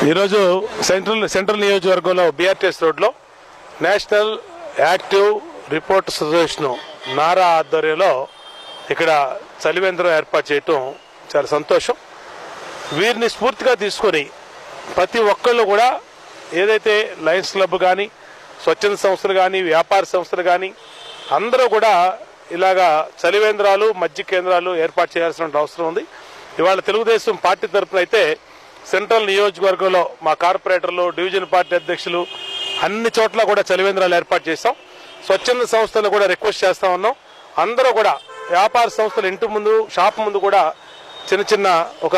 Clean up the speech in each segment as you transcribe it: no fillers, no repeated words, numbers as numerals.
ఈరోజు సెంట్రల్ నియోజకవర్గంలో బీఆర్టీఎస్ రోడ్లో national active report association Nara ఆధ్వర్యంలో ఇక్కడ చలివేంద్రం ఏర్పాటు చేయటం చాలా సంతోషం. వీరిని స్ఫూర్తిగా తీసుకొని ప్రతి ఒక్కళ్ళు కూడా ఏదైతే లయన్స్ క్లబ్ కానీ, స్వచ్ఛంద సంస్థలు కానీ, వ్యాపార సంస్థలు కానీ అందరూ కూడా ఇలాగా చలివేంద్రాలు, మజ్జిగ కేంద్రాలు ఏర్పాటు చేయాల్సిన అవసరం ఉంది. ఇవాళ తెలుగుదేశం పార్టీ తరఫున అయితే సెంట్రల్ నియోజకవర్గంలో మా కార్పొరేటర్లు, డివిజన్ పార్టీ అధ్యక్షులు అన్ని చోట్ల కూడా చలివేంద్రాలు ఏర్పాటు చేస్తాం. స్వచ్ఛంద సంస్థలు కూడా రిక్వెస్ట్ చేస్తా ఉన్నాం. అందరూ కూడా వ్యాపార సంస్థలు ఇంటి ముందు, షాప్ ముందు కూడా చిన్న చిన్న ఒక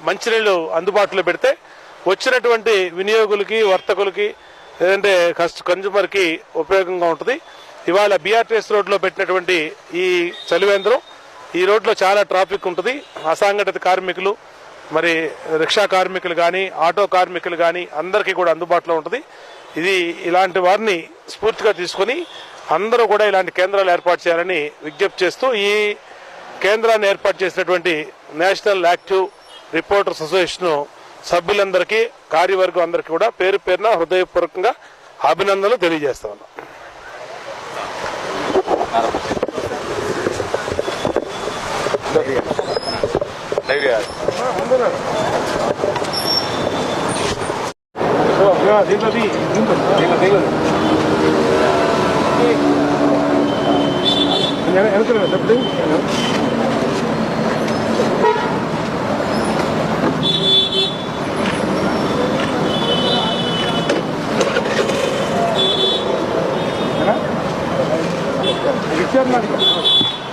మంచినీళ్ళు అందుబాటులో పెడితే వచ్చినటువంటి వినియోగులకి, వర్తకులకి, లేదంటే కన్జ్యూమర్కి ఉపయోగంగా ఉంటుంది. ఇవాళ బీఆర్టీఎస్ రోడ్లో పెట్టినటువంటి ఈ చలివేంద్రం, ఈ రోడ్లో చాలా ట్రాఫిక్ ఉంటుంది. అసంఘటిత కార్మికులు, మరి రిక్షా కార్మికులు కానీ, ఆటో కార్మికులు కానీ అందరికీ కూడా అందుబాటులో ఉంటుంది. ఇది ఇలాంటి వారిని స్ఫూర్తిగా తీసుకుని అందరూ కూడా ఇలాంటి కేంద్రాలు ఏర్పాటు చేయాలని విజ్ఞప్తి చేస్తూ ఈ కేంద్రాన్ని ఏర్పాటు చేసినటువంటి నేషనల్ యాక్టివ్ రిపోర్టర్స్ అసోసియేషన్ సభ్యులందరికీ, కార్యవర్గం అందరికీ కూడా పేరు పేరున హృదయపూర్వకంగా అభినందనలు తెలియజేస్తా ఉన్నాం. ఇచ్చారు